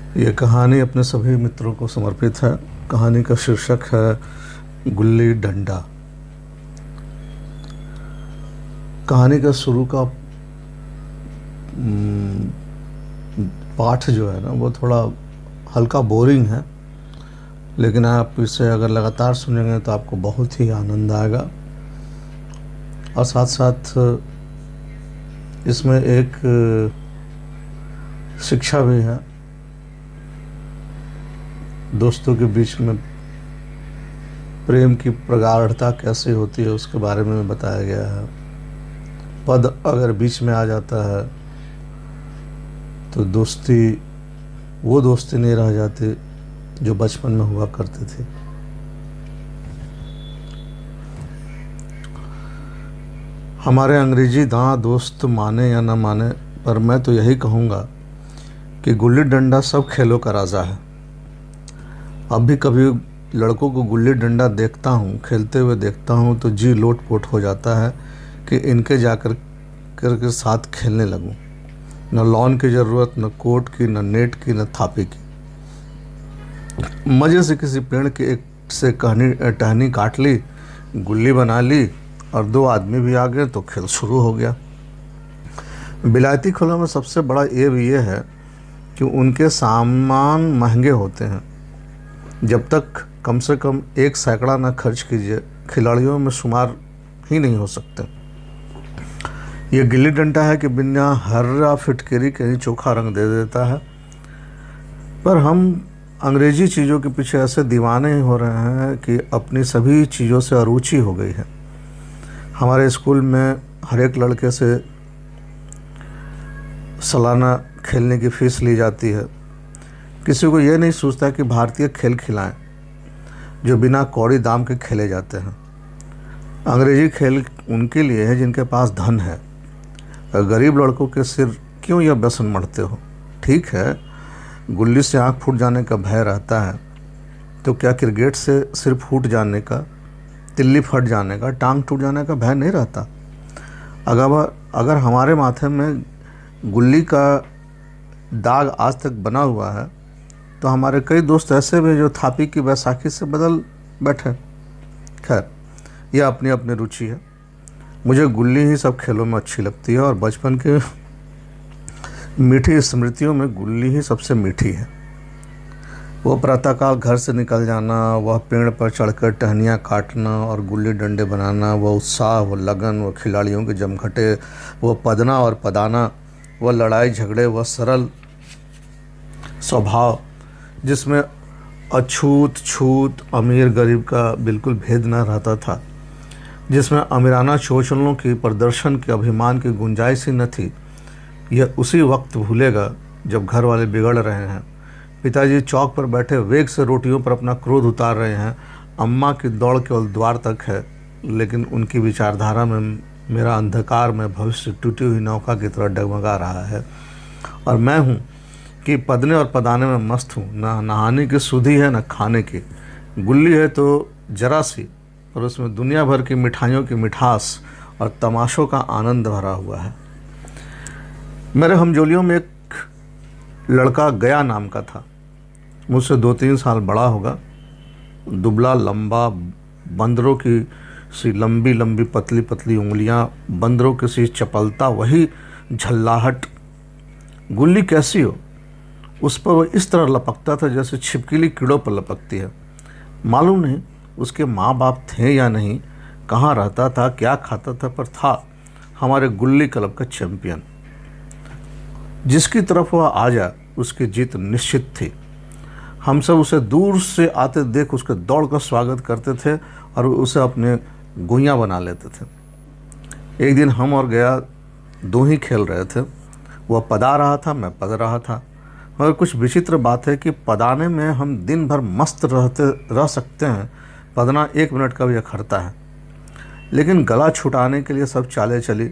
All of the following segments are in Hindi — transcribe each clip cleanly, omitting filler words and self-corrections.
ये कहानी अपने सभी मित्रों को समर्पित है। कहानी का शीर्षक है गुल्ली डंडा। कहानी का शुरू का पाठ जो है ना वो थोड़ा हल्का बोरिंग है, लेकिन आप इसे अगर लगातार सुनेंगे तो आपको बहुत ही आनंद आएगा। और साथ साथ इसमें एक शिक्षा भी है। दोस्तों के बीच में प्रेम की प्रगाढ़ता कैसे होती है उसके बारे में बताया गया है। पद अगर बीच में आ जाता है तो वो दोस्ती नहीं रह जाती जो बचपन में हुआ करते थे। हमारे अंग्रेजी दां दोस्त माने या ना माने, पर मैं तो यही कहूँगा कि गुल्ली डंडा सब खेलों का राजा है। अब भी कभी लड़कों को गुल्ली डंडा देखता हूँ, खेलते हुए देखता हूँ तो जी लोट पोट हो जाता है कि इनके जाकर के साथ खेलने लगूँ। न लॉन की ज़रूरत, न कोर्ट की, न नेट की, न थापी की। मज़े से किसी पेड़ के एक से टहनी काट ली, गुल्ली बना ली और दो आदमी भी आ गए तो खेल शुरू हो गया। बिलायती खेलों में सबसे बड़ा ये है कि उनके सामान महंगे होते हैं। जब तक कम से कम 1 सैकड़ा न खर्च कीजिए, खिलाड़ियों में शुमार ही नहीं हो सकते। ये गिल्ली डंडा है कि बिना हर्रा फिटकरी के ही चोखा रंग दे देता है। पर हम अंग्रेजी चीज़ों के पीछे ऐसे दीवाने हो रहे हैं कि अपनी सभी चीज़ों से अरुचि हो गई है। हमारे स्कूल में हर एक लड़के से सालाना खेलने की फ़ीस ली जाती है। किसी को यह नहीं सोचता कि भारतीय खेल खिलाएं जो बिना कौड़ी दाम के खेले जाते हैं। अंग्रेजी खेल उनके लिए है जिनके पास धन है। गरीब लड़कों के सिर क्यों यह व्यसन मढ़ते हो? ठीक है, गुल्ली से आँख फूट जाने का भय रहता है, तो क्या क्रिकेट से सिर फूट जाने का, तिल्ली फट जाने का, टांग टूट जाने का भय नहीं रहता? अगर हमारे माथे में गुल्ली का दाग आज तक बना हुआ है तो हमारे कई दोस्त ऐसे भी जो थापी की बैसाखी से बदल बैठे। खैर, यह अपनी अपनी रुचि है। मुझे गुल्ली ही सब खेलों में अच्छी लगती है और बचपन के मीठी स्मृतियों में गुल्ली ही सबसे मीठी है। वो प्रातःकाल घर से निकल जाना, वह पेड़ पर चढ़कर टहनियाँ काटना और गुल्ली डंडे बनाना, वह उत्साह, वह लगन, वह खिलाड़ियों के जमघटे, वह पदना और पदाना, वह लड़ाई झगड़े, वह सरल स्वभाव जिसमें अछूत छूत अमीर गरीब का बिल्कुल भेद न रहता था, जिसमें अमीराना शोषणों की, प्रदर्शन के, अभिमान की गुंजाइश ही न थी। यह उसी वक्त भूलेगा जब घर वाले बिगड़ रहे हैं, पिताजी चौक पर बैठे वेग से रोटियों पर अपना क्रोध उतार रहे हैं, अम्मा की दौड़ केवल द्वार तक है, लेकिन उनकी विचारधारा में मेरा अंधकार में भविष्य टूटी हुई नौका की तरह डगमगा रहा है। और मैं हूँ कि पदने और पदाने में मस्त हूँ। ना नहाने की सुधि है, ना खाने की। गुल्ली है तो जरा सी, और उसमें दुनिया भर की मिठाइयों की मिठास और तमाशों का आनंद भरा हुआ है। मेरे हमजोलियों में एक लड़का गया नाम का था। मुझसे 2-3 साल बड़ा होगा। दुबला लंबा, बंदरों की सी लंबी लंबी पतली पतली उंगलियां, बंदरों की सी चपलता, वही झल्लाहट। गुल्ली कैसी हो, उस पर वह इस तरह लपकता था जैसे छिपकली कीड़ों पर लपकती है। मालूम नहीं उसके माँ बाप थे या नहीं, कहाँ रहता था, क्या खाता था, पर था हमारे गुल्ली क्लब का चैंपियन। जिसकी तरफ वह आ जाए उसकी जीत निश्चित थी। हम सब उसे दूर से आते देख उसके दौड़ कर स्वागत करते थे और उसे अपने गुइयाँ बना लेते थे। एक दिन हम और गया दो ही खेल रहे थे। वह पदा रहा था, मैं पद रहा था। मगर कुछ विचित्र बात है कि पदाने में हम दिन भर मस्त रह सकते हैं, पदना 1 मिनट का भी अखरता है। लेकिन गला छुटाने के लिए सब चालें चली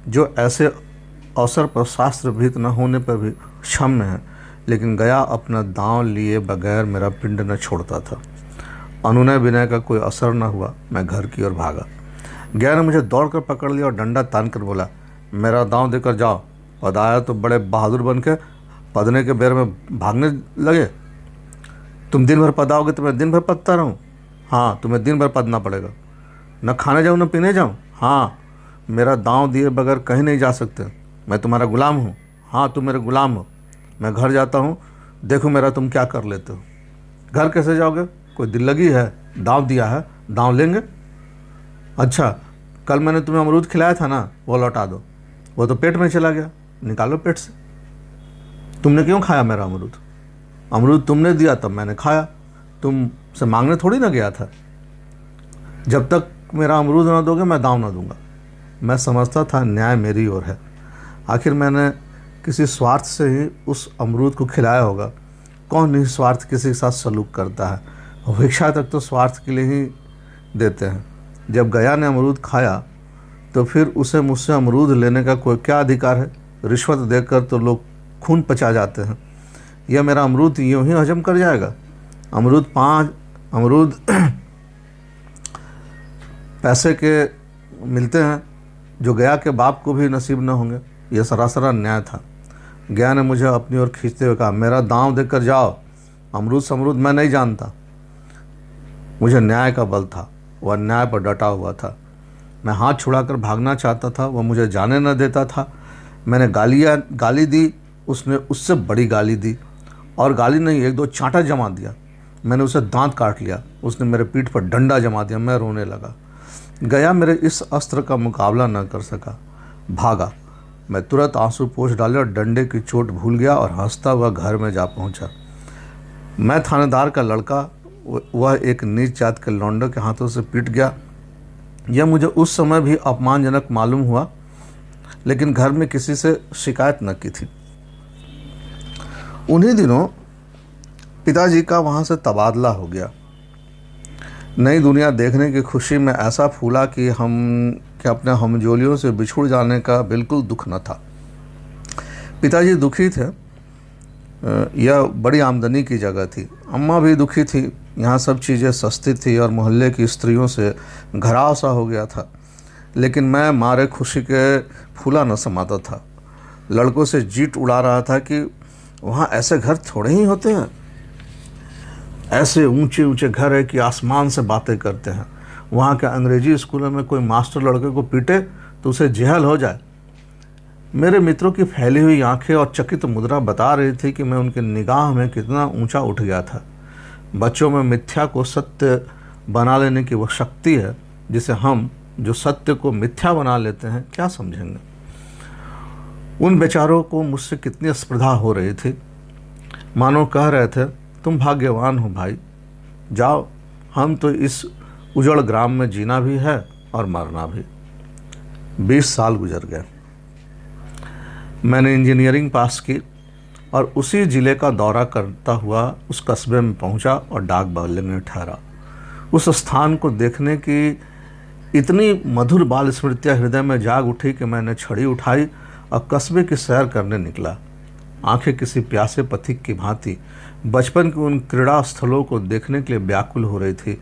जो ऐसे अवसर पर शास्त्र भीत न होने पर भी क्षम्य है। लेकिन गया अपना दांव लिए बगैर मेरा पिंड न छोड़ता था। अनुनय विनय का कोई असर न हुआ। मैं घर की ओर भागा। गया ने मुझे दौड़कर पकड़ लिया और डंडा तान कर बोला, मेरा दांव देकर जाओ। पदाया तो बड़े बहादुर बन के पदने के बेर में भागने लगे। तुम दिन भर पदाओगे तो मैं दिन भर पदता रहूँ? हाँ, तुम्हें दिन भर पदना पड़ेगा। न खाने जाऊँ न पीने जाऊँ? हाँ, मेरा दांव दिए बगैर कहीं नहीं जा सकते। मैं तुम्हारा गुलाम हूँ। हाँ, तुम मेरे गुलाम हो। मैं घर जाता हूँ, देखो मेरा तुम क्या कर लेते हो। घर कैसे जाओगे? कोई दिल लगी है? दांव दिया है, दांव लेंगे। अच्छा, कल मैंने तुम्हें अमरूद खिलाया था ना, वो लौटा दो। वो तो पेट में चला गया, निकालो पेट से। तुमने क्यों खाया मेरा अमरूद? अमरूद तुमने दिया तब मैंने खाया, तुमसे मांगने थोड़ी ना गया था। जब तक मेरा अमरूद ना दोगे मैं दांव ना दूंगा। मैं समझता था न्याय मेरी ओर है। आखिर मैंने किसी स्वार्थ से ही उस अमरूद को खिलाया होगा। कौन निस्वार्थ किसी के साथ सलूक करता है? भिक्षा तक तो स्वार्थ के लिए ही देते हैं। जब गया ने अमरूद खाया तो फिर उसे मुझसे अमरूद लेने का कोई क्या अधिकार है? रिश्वत देकर तो लोग खून पचा जाते हैं। यह मेरा अमरूद यूं ही हजम कर जाएगा? अमरूद पैसे के मिलते हैं जो गया के बाप को भी नसीब न होंगे। यह सरासर अन्याय था। गया ने मुझे अपनी ओर खींचते हुए कहा, मेरा दांव देकर जाओ। अमरूद मैं नहीं जानता। मुझे न्याय का बल था, वह अन्याय पर डटा हुआ था। मैं हाथ छुड़ाकर भागना चाहता था, वह मुझे जाने न देता था। मैंने गाली दी, उसने उससे बड़ी गाली दी, और गाली नहीं, एक दो चांटा जमा दिया। मैंने उसे दांत काट लिया, उसने मेरे पीठ पर डंडा जमा दिया। मैं रोने लगा। गया मेरे इस अस्त्र का मुकाबला न कर सका, भागा। मैं तुरंत आंसू पोंछ डाले और डंडे की चोट भूल गया और हंसता हुआ घर में जा पहुंचा। मैं थानेदार का लड़का, वह एक नीच जात के लौंडे के हाथों से पिट गया। यह मुझे उस समय भी अपमानजनक मालूम हुआ, लेकिन घर में किसी से शिकायत न की थी। उन्हीं दिनों पिताजी का वहाँ से तबादला हो गया। नई दुनिया देखने की खुशी में ऐसा फूला कि अपने हमजोलियों से बिछुड़ जाने का बिल्कुल दुख न था। पिताजी दुखी थे। यह बड़ी आमदनी की जगह थी। अम्मा भी दुखी थी। यहाँ सब चीज़ें सस्ती थी और मोहल्ले की स्त्रियों से घराव सा हो गया था। लेकिन मैं मारे खुशी के फूला न समाता था। लड़कों से जीट उड़ा रहा था कि वहाँ ऐसे घर थोड़े ही होते हैं। ऐसे ऊंचे ऊंचे घर है कि आसमान से बातें करते हैं। वहाँ के अंग्रेजी स्कूलों में कोई मास्टर लड़के को पीटे तो उसे जेहल हो जाए। मेरे मित्रों की फैली हुई आंखें और चकित मुद्रा बता रही थी कि मैं उनके निगाह में कितना ऊंचा उठ गया था। बच्चों में मिथ्या को सत्य बना लेने की वह शक्ति है जिसे हम, जो सत्य को मिथ्या बना लेते हैं, क्या समझेंगे। उन बेचारों को मुझसे कितनी स्पर्धा हो रही थी। मानो कह रहे थे, तुम भाग्यवान हो भाई, जाओ, हम तो इस उजड़ ग्राम में जीना भी है और मरना भी। 20 साल गुजर गए। मैंने इंजीनियरिंग पास की और उसी ज़िले का दौरा करता हुआ उस कस्बे में पहुंचा और डाक बंगले में ठहरा। उस स्थान को देखने की इतनी मधुर बाल स्मृतियाँ हृदय में जाग उठी कि मैंने छड़ी उठाई और कस्बे की सैर करने निकला। आंखें किसी प्यासे पथिक की भांति बचपन के उन क्रीड़ा स्थलों को देखने के लिए व्याकुल हो रही थी,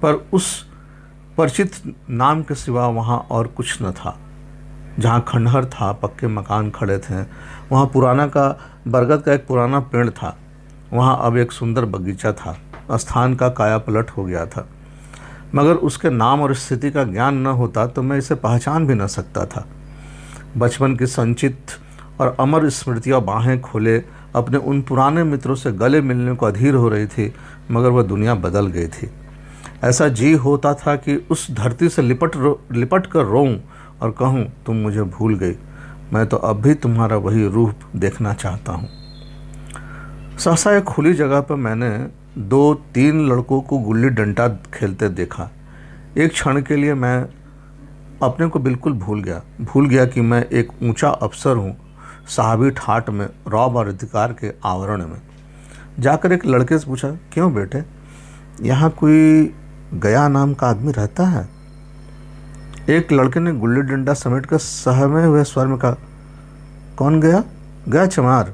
पर उस परिचित नाम के सिवा वहाँ और कुछ न था। जहाँ खंडहर था, पक्के मकान खड़े थे, वहाँ बरगद का एक पुराना पेड़ था। वहाँ अब एक सुंदर बगीचा था। स्थान का काया पलट हो गया था, मगर उसके नाम और स्थिति का ज्ञान न होता तो मैं इसे पहचान भी न सकता था। बचपन की संचित और अमर स्मृतियाँ बाहें खोले अपने उन पुराने मित्रों से गले मिलने को अधीर हो रही थी, मगर वह दुनिया बदल गई थी। ऐसा जी होता था कि उस धरती से लिपट कर रोऊं और कहूं, तुम मुझे भूल गई, मैं तो अब भी तुम्हारा वही रूप देखना चाहता हूं। सहसा एक खुली जगह पर मैंने 2-3 लड़कों को गुल्ली डंडा खेलते देखा। एक क्षण के लिए मैं अपने को बिल्कुल भूल गया कि मैं एक ऊंचा अफसर हूँ, साहबी ठाट में, रौब और अधिकार के आवरण में। जाकर एक लड़के से पूछा, क्यों बेटे, यहाँ कोई गया नाम का आदमी रहता है? एक लड़के ने गुल्ली डंडा समेट कर सहमे हुए स्वर में कहा, कौन गया? गया चमार।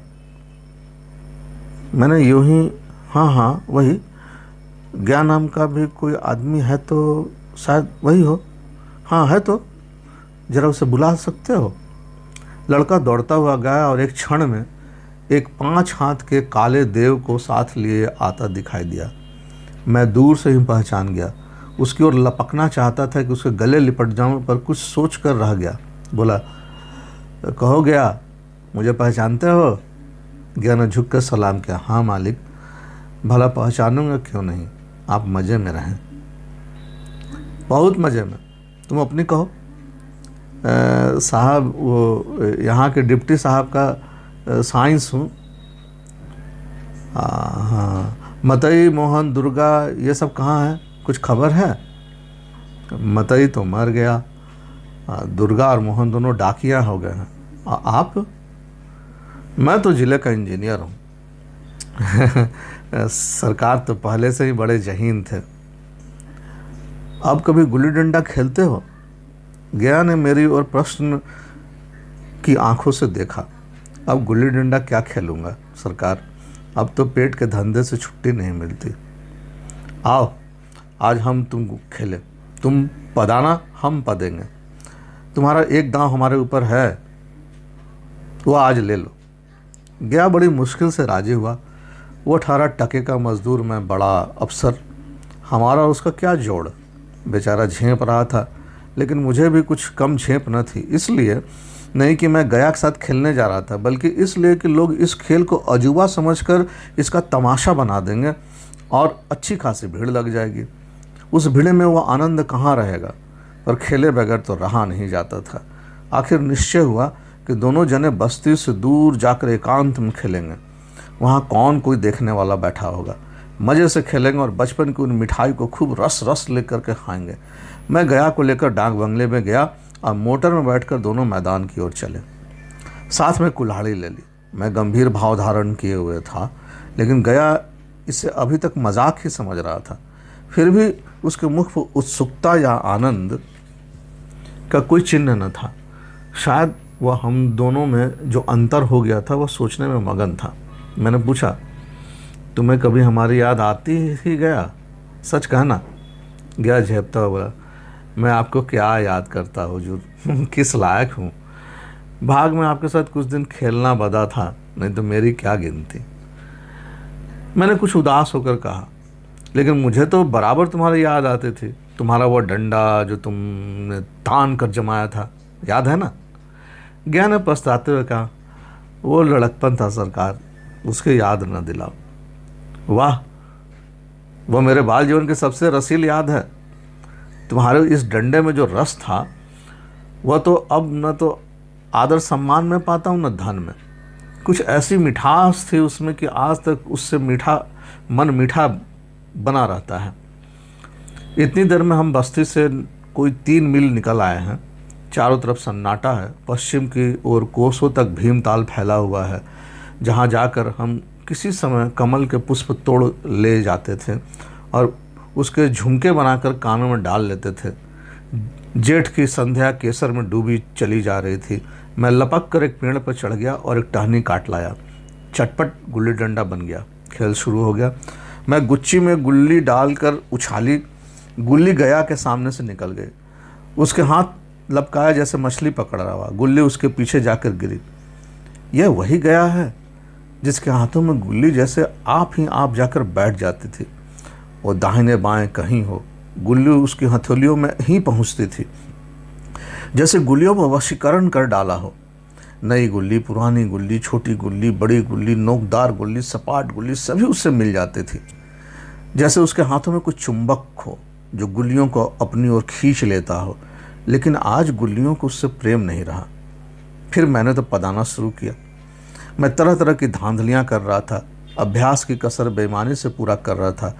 मैंने यूं ही, हाँ वही, गया नाम का भी कोई आदमी है तो शायद वही हो। हाँ है तो, जरा उसे बुला सकते हो? लड़का दौड़ता हुआ गया और एक क्षण में एक 5 हाथ के काले देव को साथ लिए आता दिखाई दिया। मैं दूर से ही पहचान गया। उसकी ओर लपकना चाहता था कि उसके गले लिपट जाऊं, पर कुछ सोच कर रह गया। बोला, कहो गया, मुझे पहचानते हो? गया ने झुक कर सलाम किया। हाँ मालिक, भला पहचानूंगा क्यों नहीं, आप मज़े में रहें। बहुत मज़े में। तुम अपनी कहो। साहब, वो यहाँ के डिप्टी साहब का साइंस हूँ। हाँ, मतई, मोहन, दुर्गा ये सब कहाँ है, कुछ खबर है? मतई तो मर गया, दुर्गा और मोहन दोनों डाकिया हो गए हैं। आप? मैं तो जिले का इंजीनियर हूँ। सरकार तो पहले से ही बड़े जहीन थे। अब कभी गुल्ली डंडा खेलते हो? गया ने मेरी ओर प्रश्न की आंखों से देखा। अब गुल्ली डंडा क्या खेलूंगा सरकार, अब तो पेट के धंधे से छुट्टी नहीं मिलती। आओ, आज हम तुम खेले। तुम पदाना, हम पदेंगे। तुम्हारा एक दांव हमारे ऊपर है, वो आज ले लो। गया बड़ी मुश्किल से राजी हुआ। वो 18 टके का मजदूर, मैं बड़ा अफसर, हमारा उसका क्या जोड़। बेचारा झेप रहा था, लेकिन मुझे भी कुछ कम झेप न थी। इसलिए नहीं कि मैं गया के साथ खेलने जा रहा था, बल्कि इसलिए कि लोग इस खेल को अजूबा समझकर इसका तमाशा बना देंगे और अच्छी खासी भीड़ लग जाएगी। उस भीड़ में वो आनंद कहाँ रहेगा। पर खेले बगैर तो रहा नहीं जाता था। आखिर निश्चय हुआ कि दोनों जने बस्ती से दूर जाकर एकांत में खेलेंगे। वहाँ कौन कोई देखने वाला बैठा होगा। मज़े से खेलेंगे और बचपन की उन मिठाई को खूब रस रस लेकर के खाएंगे। मैं गया को लेकर डाक बंगले में गया और मोटर में बैठकर दोनों मैदान की ओर चले। साथ में कुल्हाड़ी ले ली। मैं गंभीर भाव धारण किए हुए था, लेकिन गया इसे अभी तक मजाक ही समझ रहा था। फिर भी उसके मुख पर उत्सुकता या आनंद का कोई चिन्ह न था। शायद वह हम दोनों में जो अंतर हो गया था वह सोचने में मगन था। मैंने पूछा, तुम्हें कभी हमारी याद आती ही गया? सच कहना। गया झेपता हुआ बोला, मैं आपको क्या याद करता हुजूर, किस लायक हूँ। भाग में आपके साथ कुछ दिन खेलना बदा था, नहीं तो मेरी क्या गिनती। मैंने कुछ उदास होकर कहा, लेकिन मुझे तो बराबर तुम्हारी याद आती थी। तुम्हारा वो डंडा जो तुमने तान कर जमाया था, याद है ना? गया ने पछताते हुए कहा, वो लड़कपन था सरकार, उसके याद न दिलाओ। वाह, वो मेरे बाल जीवन की सबसे रसील याद है। तुम्हारे इस डंडे में जो रस था वह तो अब न तो आदर सम्मान में पाता हूँ न धन में। कुछ ऐसी मिठास थी उसमें कि आज तक उससे मन मीठा बना रहता है। इतनी देर में हम बस्ती से कोई 3 मील निकल आए हैं। चारों तरफ सन्नाटा है। पश्चिम की ओर कोसों तक भीमताल फैला हुआ है, जहाँ जाकर हम किसी समय कमल के पुष्प तोड़ ले जाते थे और उसके झुमके बनाकर कानों में डाल लेते थे। जेठ की संध्या केसर में डूबी चली जा रही थी। मैं लपक कर एक पेड़ पर चढ़ गया और एक टहनी काट लाया। चटपट गुल्ली डंडा बन गया। खेल शुरू हो गया। मैं गुच्ची में गुल्ली डालकर उछाली। गुल्ली गया के सामने से निकल गई। उसके हाथ लपकाया जैसे मछली पकड़ रहा हुआ। गुल्ली उसके पीछे जाकर गिरी। यह वही गया है जिसके हाथों में गुल्ली जैसे आप ही आप जाकर बैठ जाती थी। वो दाहिने बाएं कहीं हो, गुल्ली उसकी हथेलियों में ही पहुंचती थी, जैसे गुल्लियों पर वशीकरण कर डाला हो। नई गुल्ली, पुरानी गुल्ली, छोटी गुल्ली, बड़ी गुल्ली, नोकदार गुल्ली, सपाट गुल्ली, सभी उससे मिल जाती थी। जैसे उसके हाथों में कुछ चुंबक हो जो गुल्लियों को अपनी ओर खींच लेता हो। लेकिन आज गुल्लियों को उससे प्रेम नहीं रहा। फिर मैंने तो पदाना शुरू किया। मैं तरह तरह की धांधलियाँ कर रहा था। अभ्यास की कसर बेईमानी से पूरा कर रहा था।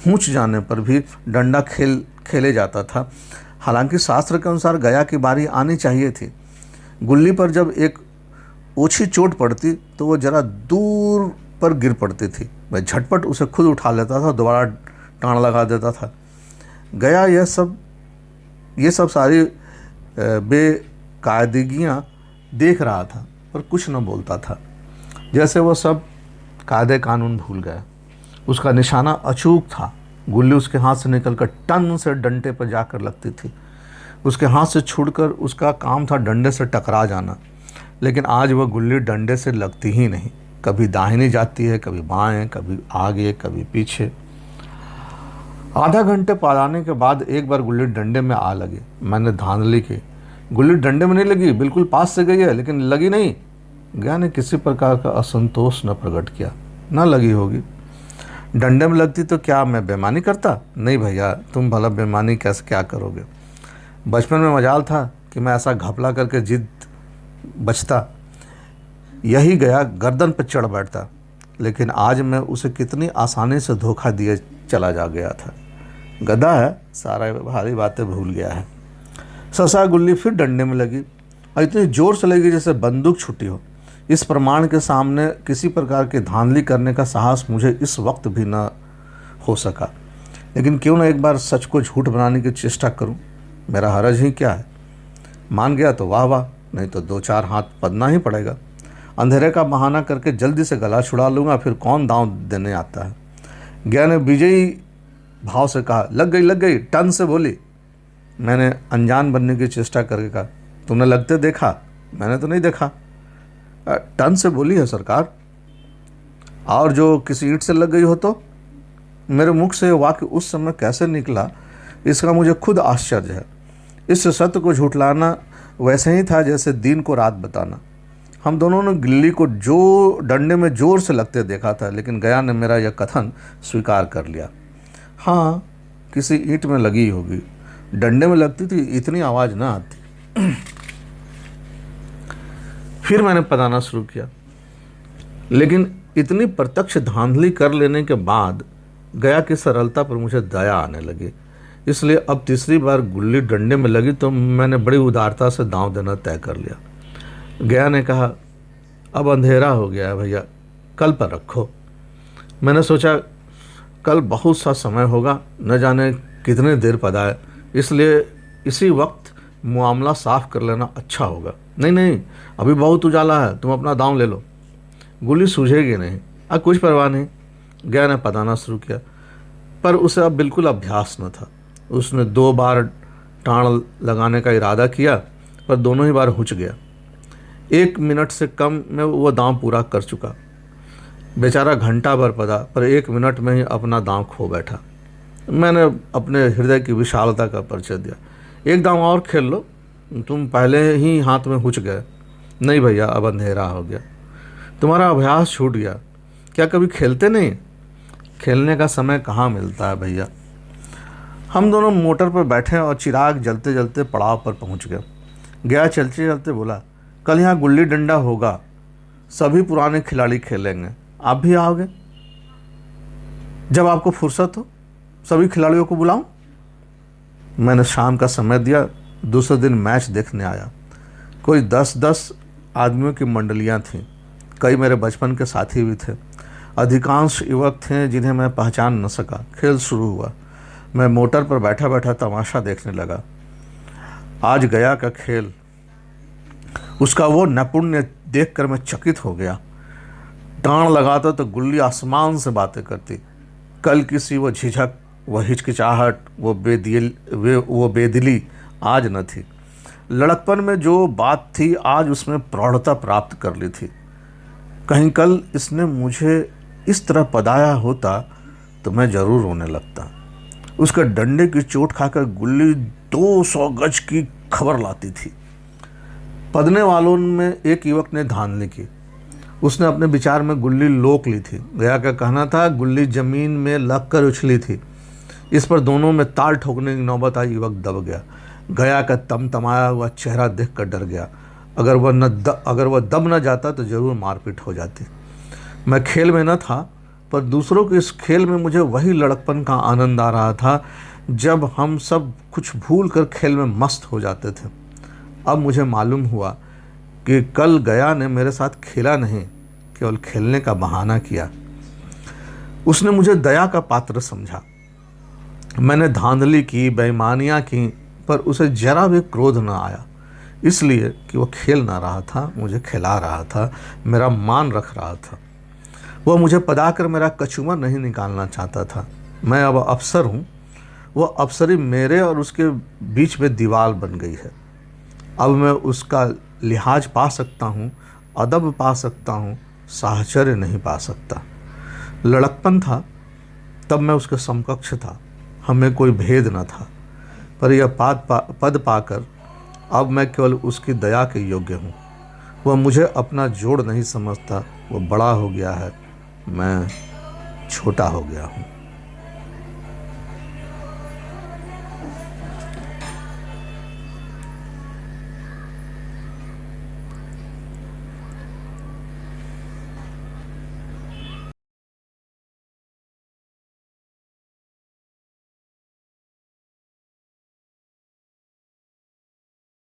ऊंच जाने पर भी डंडा खेले जाता था। हालांकि शास्त्र के अनुसार गया की बारी आनी चाहिए थी। गुल्ली पर जब एक ओछी चोट पड़ती तो वो जरा दूर पर गिर पड़ती थी। मैं झटपट उसे खुद उठा लेता था, दोबारा टाण लगा देता था। गया ये सब सारी बेकायदगियाँ देख रहा था, पर कुछ न बोलता था, जैसे वो सब कायदे कानून भूल गया। उसका निशाना अचूक था। गुल्ली उसके हाथ से निकलकर टन से डंडे पर जाकर लगती थी। उसके हाथ से छूटकर उसका काम था डंडे से टकरा जाना। लेकिन आज वह गुल्ली डंडे से लगती ही नहीं। कभी दाहिनी जाती है, कभी बाएं, कभी आगे, कभी पीछे। आधा घंटे पलाने के बाद एक बार गुल्ली डंडे में आ लगी। मैंने धांधली की। गुल्ली डंडे में नहीं लगी, बिल्कुल पास से गई है, लेकिन लगी नहीं। गया ने किसी प्रकार का असंतोष न प्रकट किया। ना लगी होगी, डंडे में लगती तो क्या मैं बेईमानी करता? नहीं भैया, तुम भला बेईमानी कैसे क्या करोगे? बचपन में मजाल था कि मैं ऐसा घपला करके जिद बचता, यही गया गर्दन पर चढ़ बैठता। लेकिन आज मैं उसे कितनी आसानी से धोखा दिए चला जा गया था। गधा है, सारा भारी बातें भूल गया है। ससा गुल्ली फिर डंडे में लगी और इतनी जोर से लगी जैसे बंदूक छुट्टी हो। इस प्रमाण के सामने किसी प्रकार की धांधली करने का साहस मुझे इस वक्त भी न हो सका। लेकिन क्यों न एक बार सच को झूठ बनाने की चेष्टा करूं, मेरा हरज ही क्या है। मान गया तो वाह वाह, नहीं तो 2-4 हाथ पदना ही पड़ेगा। अंधेरे का बहाना करके जल्दी से गला छुड़ा लूँगा, फिर कौन दांव देने आता है। गया ने विजयी भाव से कहा, लग गई, टन से बोली। मैंने अनजान बनने की चेष्टा करके कहा, तुमने लगते देखा? मैंने तो नहीं देखा। टन से बोली है सरकार। और जो किसी ईंट से लग गई हो तो? मेरे मुख से वाक्य उस समय कैसे निकला, इसका मुझे खुद आश्चर्य है। इस सत्य को झूठलाना वैसे ही था जैसे दिन को रात बताना। हम दोनों ने गिल्ली को जो डंडे में जोर से लगते देखा था, लेकिन गया ने मेरा यह कथन स्वीकार कर लिया। हाँ, किसी ईंट में लगी होगी। डंडे में लगती थी, इतनी आवाज़ ना आती। फिर मैंने पढ़ाना शुरू किया, लेकिन इतनी प्रत्यक्ष धांधली कर लेने के बाद गया की सरलता पर मुझे दया आने लगी। इसलिए अब तीसरी बार गुल्ली डंडे में लगी तो मैंने बड़ी उदारता से दांव देना तय कर लिया। गया ने कहा, अब अंधेरा हो गया है भैया, कल पर रखो। मैंने सोचा कल बहुत सा समय होगा, न जाने कितने देर पदाए, इसलिए इसी वक्त मामला साफ कर लेना अच्छा होगा। नहीं, अभी बहुत उजाला है, तुम अपना दांव ले लो, गुल्ली सूझेगी नहीं। अब कुछ परवाह नहीं। गया ने पदाना शुरू किया, पर उसे अब बिल्कुल अभ्यास न था। उसने 2 बार टाण लगाने का इरादा किया, पर दोनों ही बार हुच गया। 1 मिनट से कम में वो दांव पूरा कर चुका। बेचारा घंटा भर पदा, पर 1 मिनट में ही अपना दांव खो बैठा। मैंने अपने हृदय की विशालता का परिचय दिया। एक दांव और खेल लो, तुम पहले ही हाथ में हुच गए। नहीं भैया, अब अंधेरा हो गया, तुम्हारा अभ्यास छूट गया। क्या कभी खेलते नहीं? खेलने का समय कहाँ मिलता है भैया। हम दोनों मोटर पर बैठे और चिराग जलते जलते पड़ाव पर पहुँच गए। गया चलते चलते बोला, कल यहाँ गुल्ली डंडा होगा, सभी पुराने खिलाड़ी खेलेंगे, आप भी आओगे? जब आपको फुर्सत हो सभी खिलाड़ियों को बुलाऊं? मैंने शाम का समय दिया। दूसरे दिन मैच देखने आया। कोई 10-10 आदमियों की मंडलियां थीं। कई मेरे बचपन के साथी भी थे। अधिकांश युवक थे जिन्हें मैं पहचान न सका। खेल शुरू हुआ। मैं मोटर पर बैठा बैठा तमाशा देखने लगा। आज गया का खेल, उसका वो नैपुण्य देखकर मैं चकित हो गया। टाण लगाता तो गुल्ली आसमान से बातें करती। कल किसी वो झिझक, वो हिचकिचाहट, वो बेदिली आज न थी। लड़कपन में जो बात थी आज उसमें प्रौढ़ता प्राप्त कर ली थी। कहीं कल इसने मुझे इस तरह पदाया होता तो मैं जरूर रोने लगता। उसके डंडे की चोट खाकर गुल्ली 200 गज की खबर लाती थी। पदने वालों में एक युवक ने धांधली की। उसने अपने विचार में गुल्ली लोक ली थी। गया का कहना था गुल्ली जमीन में लगकर उछली थी। इस पर दोनों में ताल ठोकने की नौबत आई। युवक दब गया। गया का तमतमाया हुआ चेहरा देखकर डर गया। अगर वह दब न जाता तो जरूर मारपीट हो जाती। मैं खेल में न था, पर दूसरों के इस खेल में मुझे वही लड़कपन का आनंद आ रहा था जब हम सब कुछ भूल कर खेल में मस्त हो जाते थे। अब मुझे मालूम हुआ कि कल गया ने मेरे साथ खेला नहीं, केवल खेलने का बहाना किया। उसने मुझे दया का पात्र समझा। मैंने धांधली की, बेईमानियां की, पर उसे जरा भी क्रोध न आया, इसलिए कि वह खेल ना रहा था, मुझे खिला रहा था, मेरा मान रख रहा था। वह मुझे पदाकर मेरा कचूमर नहीं निकालना चाहता था। मैं अब अफसर हूँ, वह अफसरी मेरे और उसके बीच में दीवार बन गई है। अब मैं उसका लिहाज पा सकता हूँ, अदब पा सकता हूँ, साहचर्य नहीं पा सकता। लड़कपन था तब मैं उसके समकक्ष था, हमें कोई भेद न था, पर यह पद पाकर अब मैं केवल उसकी दया के योग्य हूँ। वह मुझे अपना जोड़ नहीं समझता, वह बड़ा हो गया है, मैं छोटा हो गया हूँ।